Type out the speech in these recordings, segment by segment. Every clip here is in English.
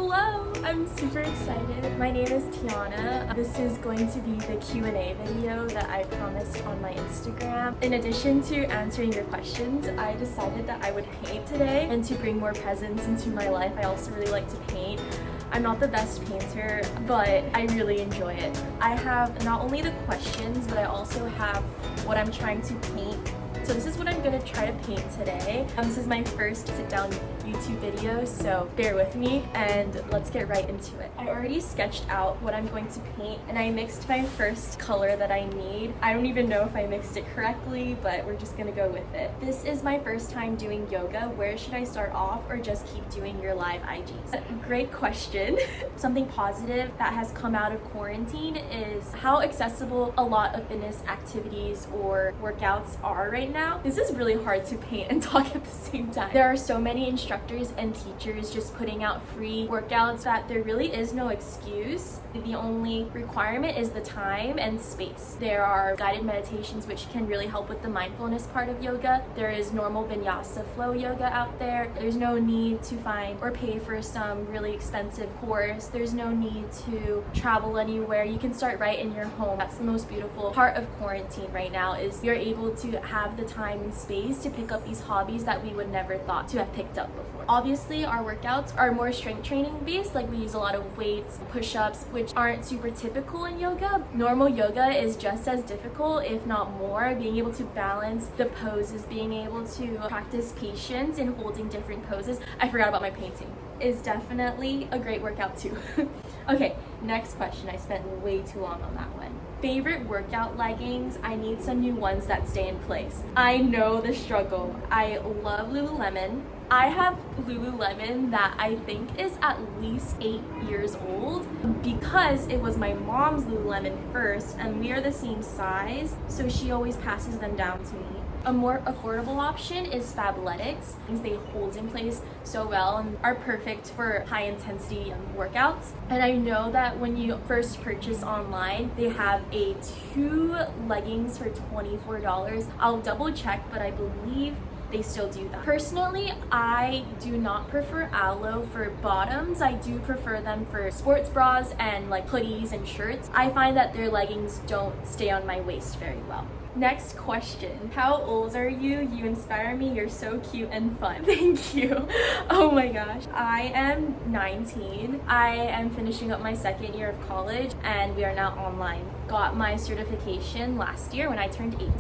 Hello! I'm super excited. My name is Tiana. This is going to be the Q&A video that I promised on my Instagram. In addition to answering your questions, I decided that I would paint today, and to bring more presence into my life, I also really like to paint. I'm not the best painter, but I really enjoy it. I have not only the questions, but I also have what I'm trying to paint. So this is what I'm gonna try to paint today. This is my first sit-down YouTube video, so bear with me and let's get right into it. I already sketched out what I'm going to paint, and I mixed my first color that I need. I don't even know if I mixed it correctly, but we're just gonna go with it. This is my first time doing yoga. Where should I start off, or just keep doing your live IGs? Great question. Something positive that has come out of quarantine is how accessible a lot of fitness activities or workouts are right now. This is really hard to paint and talk at the same time. There are so many instructors and teachers just putting out free workouts that there really is no excuse. The only requirement is the time and space. There are guided meditations which can really help with the mindfulness part of yoga. There is normal vinyasa flow yoga out there. There's no need to find or pay for some really expensive course. There's no need to travel anywhere. You can start right in your home. That's the most beautiful part of quarantine right now, is you're able to have the time and space to pick up these hobbies that we would never thought to have picked up before. Obviously, our workouts are more strength training based, like we use a lot of weights, push-ups, which aren't super typical in yoga. Normal yoga is just as difficult, if not more. Being able to balance the poses, being able to practice patience in holding different poses. I forgot about my painting. Is definitely a great workout too. Okay, next question. I spent way too long on that one. Favorite workout leggings? I need some new ones that stay in place. I know the struggle. I love Lululemon. I have Lululemon that I think is at least 8 years old, because it was my mom's Lululemon first, and we are the same size, so she always passes them down to me. A more affordable option is Fabletics. They hold in place so well and are perfect for high intensity workouts. And I know that when you first purchase online, they have a 2 leggings for $24. I'll double check, but I believe they still do that. Personally, I do not prefer Aloe for bottoms. I do prefer them for sports bras and like hoodies and shirts. I find that their leggings don't stay on my waist very well. Next question. How old are you? You inspire me. You're so cute and fun. Thank you. Oh my gosh. I am 19. I am finishing up my second year of college, and we are now online. Got my certification last year when I turned 18.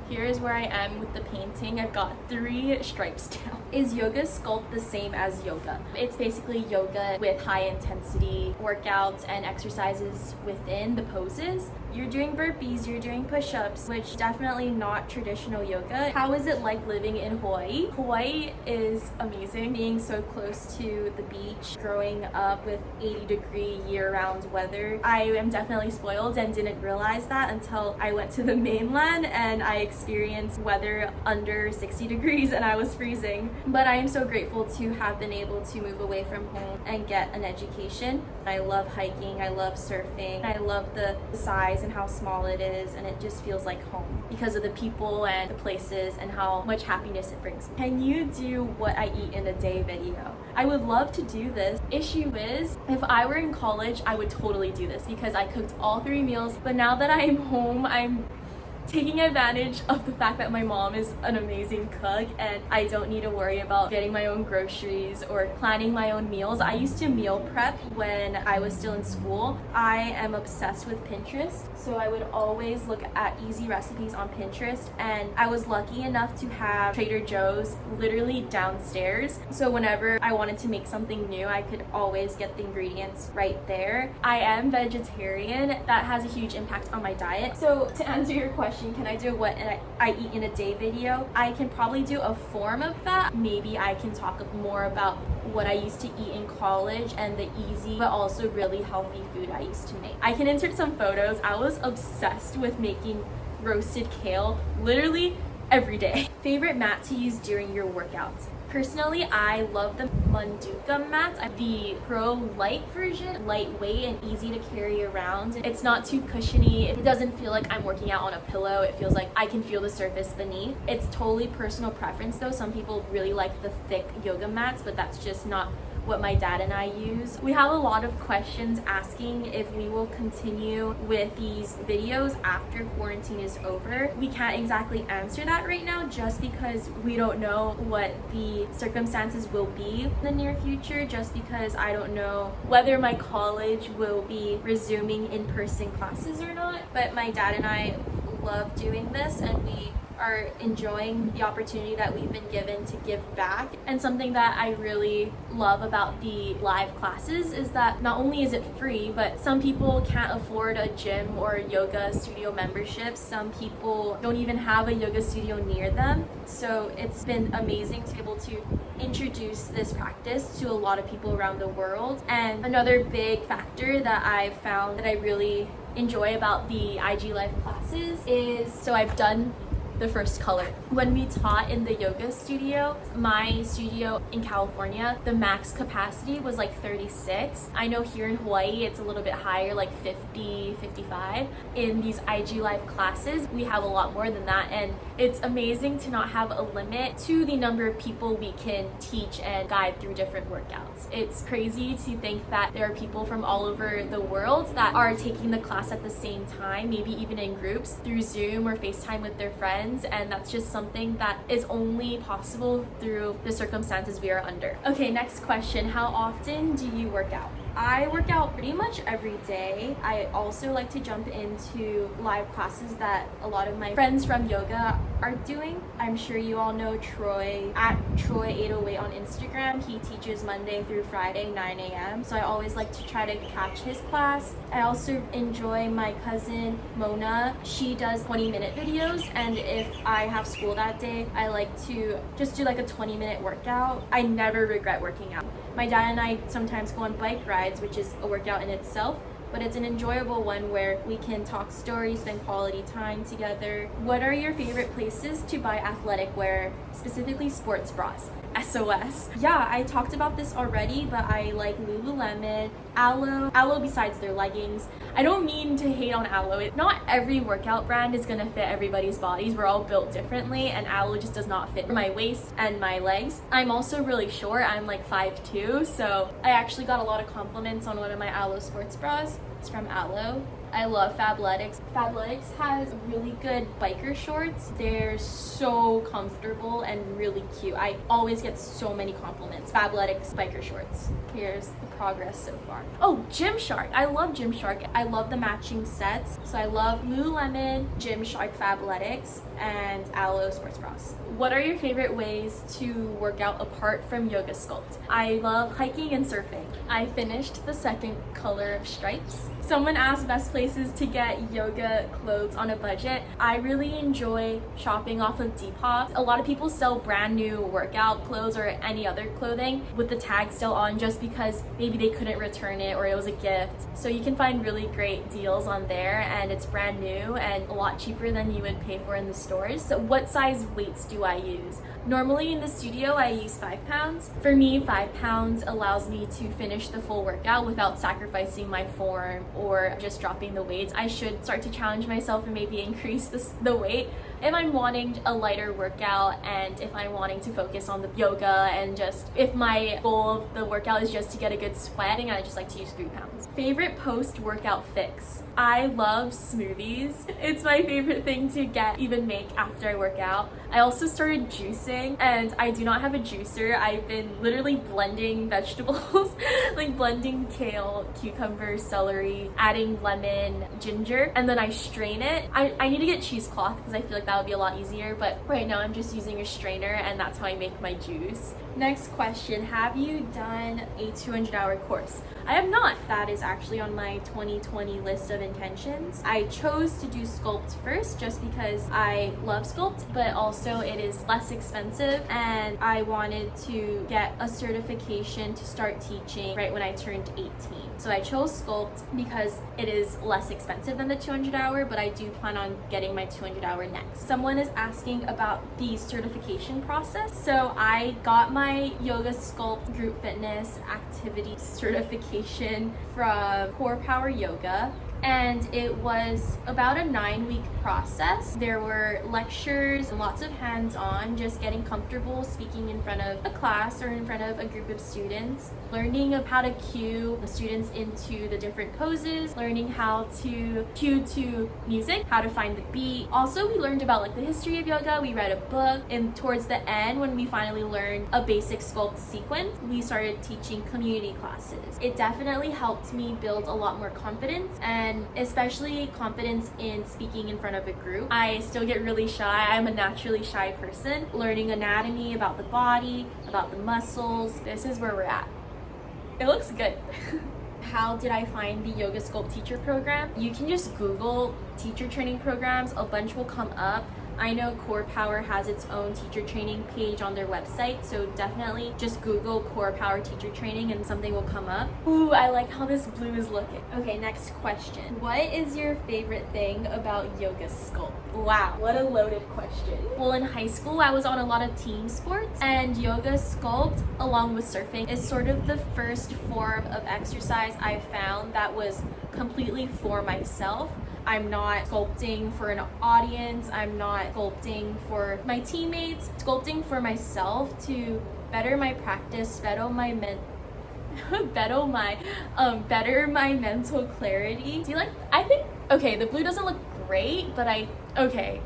Here's where I am with the painting. I've got 3 stripes down. Is yoga sculpt the same as yoga? It's basically yoga with high intensity workouts and exercises within the poses. You're doing burpees, you're doing push-ups, which definitely not traditional yoga. How is it like living in Hawaii? Hawaii is amazing. Being so close to the beach, growing up with 80-degree year-round weather. I am definitely spoiled and didn't realize that until I went to the mainland and I experienced weather under 60 degrees and I was freezing. But I am so grateful to have been able to move away from home and get an education. I love hiking, I love surfing, I love the size and how small it is, and it just feels like home because of the people and the places and how much happiness it brings me. Can you do what I eat in a day video? I would love to do this. Issue is, if I were in college, I would totally do this because I cooked all 3 meals, but now that I'm home, I'm taking advantage of the fact that my mom is an amazing cook and I don't need to worry about getting my own groceries or planning my own meals. I used to meal prep when I was still in school. I am obsessed with Pinterest, so I would always look at easy recipes on Pinterest, and I was lucky enough to have Trader Joe's literally downstairs. So whenever I wanted to make something new, I could always get the ingredients right there. I am vegetarian. That has a huge impact on my diet. So to answer your question, can I do what I eat in a day video? I can probably do a form of that. Maybe I can talk more about what I used to eat in college and the easy but also really healthy food I used to make. I can insert some photos. I was obsessed with making roasted kale literally every day. Favorite mat to use during your workouts? Personally, I love the Manduka mats, the Pro Light version, lightweight and easy to carry around. It's not too cushiony. It doesn't feel like I'm working out on a pillow. It feels like I can feel the surface beneath. It's totally personal preference though. Some people really like the thick yoga mats, but that's just not what my dad and I use. We have a lot of questions asking if we will continue with these videos after quarantine is over. We can't exactly answer that right now just because we don't know what the circumstances will be in the near future, just because I don't know whether my college will be resuming in-person classes or not. But my dad and I love doing this, and we are enjoying the opportunity that we've been given to give back. And something that I really love about the live classes is that not only is it free, but some people can't afford a gym or yoga studio membership. Some people don't even have a yoga studio near them. So it's been amazing to be able to introduce this practice to a lot of people around the world. And another big factor that I've found that I really enjoy about the IG live classes is, so I've done the first color. When we taught in the yoga studio, my studio in California, the max capacity was like 36. I know here in Hawaii it's a little bit higher, like 50, 55. In these IG live classes, we have a lot more than that, and it's amazing to not have a limit to the number of people we can teach and guide through different workouts. It's crazy to think that there are people from all over the world that are taking the class at the same time, maybe even in groups through Zoom or FaceTime with their friends. And that's just something that is only possible through the circumstances we are under. Okay, next question. How often do you work out? I work out pretty much every day. I also like to jump into live classes that a lot of my friends from yoga are doing. I'm sure you all know Troy, at Troy808 on Instagram. He teaches Monday through Friday, 9 a.m. So I always like to try to catch his class. I also enjoy my cousin Mona. She does 20-minute videos, and if I have school that day, I like to just do like a 20-minute workout. I never regret working out. My dad and I sometimes go on bike rides, which is a workout in itself, but it's an enjoyable one where we can talk stories, spend quality time together. What are your favorite places to buy athletic wear, specifically sports bras? SOS. Yeah, I talked about this already, but I like Lululemon, Alo besides their leggings. I don't mean to hate on Alo. Not every workout brand is gonna fit everybody's bodies. We're all built differently, and Alo just does not fit my waist and my legs. I'm also really short. I'm like 5'2", so I actually got a lot of compliments on one of my Alo sports bras. It's from Alo. I love Fabletics. Fabletics has really good biker shorts. They're so comfortable and really cute. I always get so many compliments. Fabletics biker shorts. Here's the progress so far. Oh, Gymshark. I love Gymshark. I love the matching sets. So I love Lululemon, Gymshark Fabletics, and Alo sports bras. What are your favorite ways to work out apart from yoga sculpt? I love hiking and surfing. I finished the second color of stripes. Someone asked best places to get yoga clothes on a budget. I really enjoy shopping off of Depop. A lot of people sell brand new workout clothes or any other clothing with the tag still on just because maybe they couldn't return it or it was a gift. So you can find really great deals on there, and it's brand new and a lot cheaper than you would pay for in the stores. So what size weights do I use? Normally in the studio I use 5 pounds. For me, 5 pounds allows me to finish the full workout without sacrificing my form or just dropping the weights. I should start to challenge myself and maybe increase the weight if I'm wanting a lighter workout, and if I'm wanting to focus on the yoga, and just if my goal of the workout is just to get a good sweat, I just like to use 3 pounds. Favorite post-workout fix? I love smoothies. It's my favorite thing to even make after I work out. I also started juicing, and I do not have a juicer. I've been literally blending vegetables, like blending kale, cucumber, celery, adding lemon, ginger, and then I strain it. I need to get cheesecloth because I feel like that would be a lot easier, but right now I'm just using a strainer, and that's how I make my juice. Next question, have you done a 200-hour course? I have not. That is actually on my 2020 list of intentions. I chose to do sculpt first just because I love sculpt, but also it is less expensive, and I wanted to get a certification to start teaching right when I turned 18. So I chose sculpt because it is less expensive than the 200-hour, but I do plan on getting my 200-hour next. Someone is asking about the certification process. So I got my yoga sculpt group fitness activity certification from Core Power Yoga. and it was about a 9-week process. There were lectures, lots of hands-on, just getting comfortable speaking in front of a class or in front of a group of students, learning of how to cue the students into the different poses, learning how to cue to music, how to find the beat. Also, we learned about like the history of yoga. We read a book, and towards the end, when we finally learned a basic sculpt sequence, we started teaching community classes. It definitely helped me build a lot more confidence, and especially confidence in speaking in front of a group. I still get really shy. I'm a naturally shy person. Learning anatomy about the body, about the muscles. This is where we're at. It looks good. How did I find the Yoga Sculpt teacher program? You can just Google teacher training programs. A bunch will come up. I know Core Power has its own teacher training page on their website, so definitely just Google Core Power teacher training and something will come up. Ooh, I like how this blue is looking. Okay, next question. What is your favorite thing about Yoga Sculpt? Wow, what a loaded question. Well, in high school, I was on a lot of team sports, and Yoga Sculpt, along with surfing, is sort of the first form of exercise I found that was completely for myself. I'm not sculpting for an audience. I'm not sculpting for my teammates. Sculpting for myself to better my practice, better my mental clarity. Do you like? I think okay. The blue doesn't look great, but okay.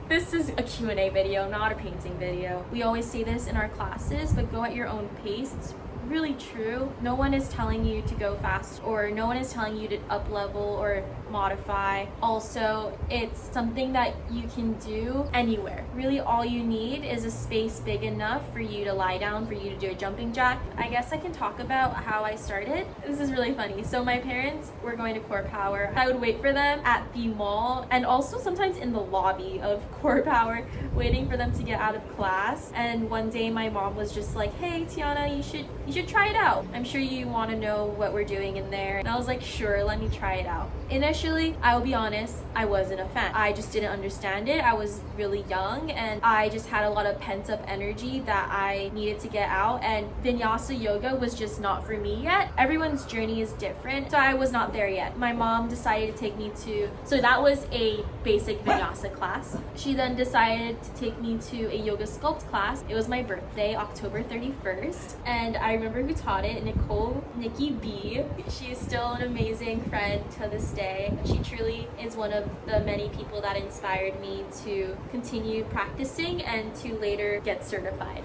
This is a Q&A video, not a painting video. We always say this in our classes, but go at your own pace. It's really true. No one is telling you to go fast, or no one is telling you to up level or modify. Also, it's something that you can do anywhere. Really, all you need is a space big enough for you to lie down, for you to do a jumping jack. I guess I can talk about how I started. This is really funny. So my parents were going to Core Power. I would wait for them at the mall, and also sometimes in the lobby of Core Power, waiting for them to get out of class. And one day my mom was just like, "Hey Tiana, you should try it out. I'm sure you want to know what we're doing in there." And I was like, "Sure, let me try it out." Initially, I will be honest, I wasn't a fan. I just didn't understand it. I was really young, and I just had a lot of pent-up energy that I needed to get out, and Vinyasa yoga was just not for me yet. Everyone's journey is different, so I was not there yet. My mom decided to take me to, so that was a basic Vinyasa class. She then decided to take me to a Yoga Sculpt class. It was my birthday, October 31st, and I remember who taught it, Nikki B. She is still an amazing friend to this day. She truly is one of the many people that inspired me to continue practicing and to later get certified.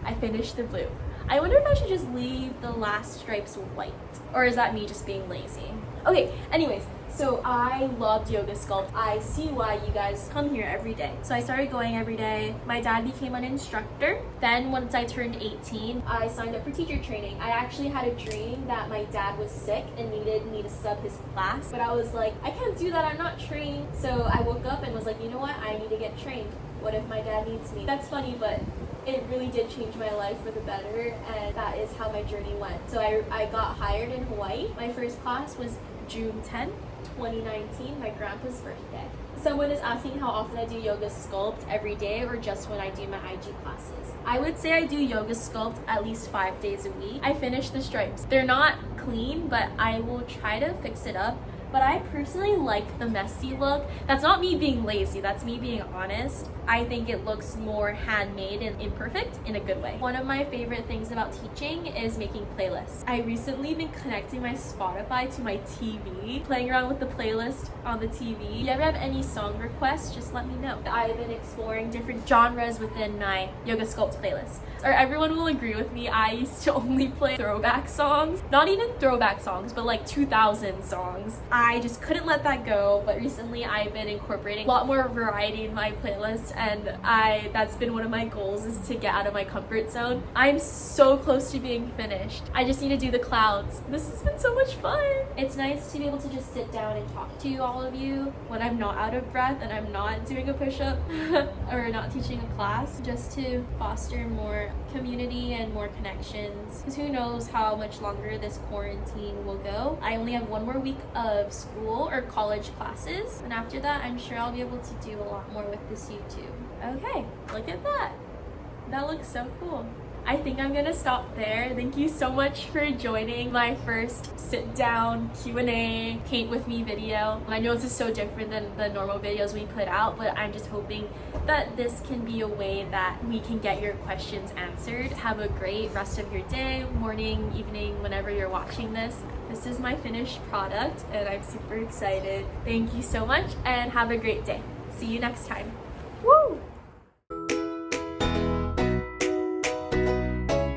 I finished the blue. I wonder if I should just leave the last stripes white, or is that me just being lazy? Okay, anyways, so I loved Yoga Sculpt. I see why you guys come here every day. So I started going every day. My dad became an instructor. Then once I turned 18, I signed up for teacher training. I actually had a dream that my dad was sick and needed me to sub his class. But I was like, I can't do that, I'm not trained. So I woke up and was like, you know what, I need to get trained. What if my dad needs me? That's funny, but it really did change my life for the better, and that is how my journey went. So I got hired in Hawaii. My first class was June 10th, 2019, my grandpa's birthday. Someone is asking how often I do Yoga Sculpt, every day or just when I do my IG classes. I would say I do Yoga Sculpt at least 5 days a week. I finish the stripes. They're not clean, but I will try to fix it up. But I personally like the messy look. That's not me being lazy, that's me being honest. I think it looks more handmade and imperfect in a good way. One of my favorite things about teaching is making playlists. I recently been connecting my Spotify to my TV, playing around with the playlist on the TV. If you ever have any song requests, just let me know. I've been exploring different genres within my Yoga Sculpt playlist. Or everyone will agree with me, I used to only play throwback songs. Not even throwback songs, but like 2000 songs. I just couldn't let that go, but recently I've been incorporating a lot more variety in my playlist, and that's been one of my goals, is to get out of my comfort zone. I'm so close to being finished. I just need to do the clouds. This has been so much fun. It's nice to be able to just sit down and talk to all of you when I'm not out of breath and I'm not doing a push-up or not teaching a class, just to foster more community and more connections, because who knows how much longer this quarantine will go. I only have one more week of school or college classes, and after that I'm sure I'll be able to do a lot more with this YouTube. Okay, look at that. That looks so cool. I think I'm gonna stop there. Thank you so much for joining my first sit down Q&A paint with me video. I know this is so different than the normal videos we put out, but I'm just hoping that this can be a way that we can get your questions answered. Have a great rest of your day, morning, evening, whenever you're watching this. This is my finished product and I'm super excited. Thank you so much and have a great day. See you next time.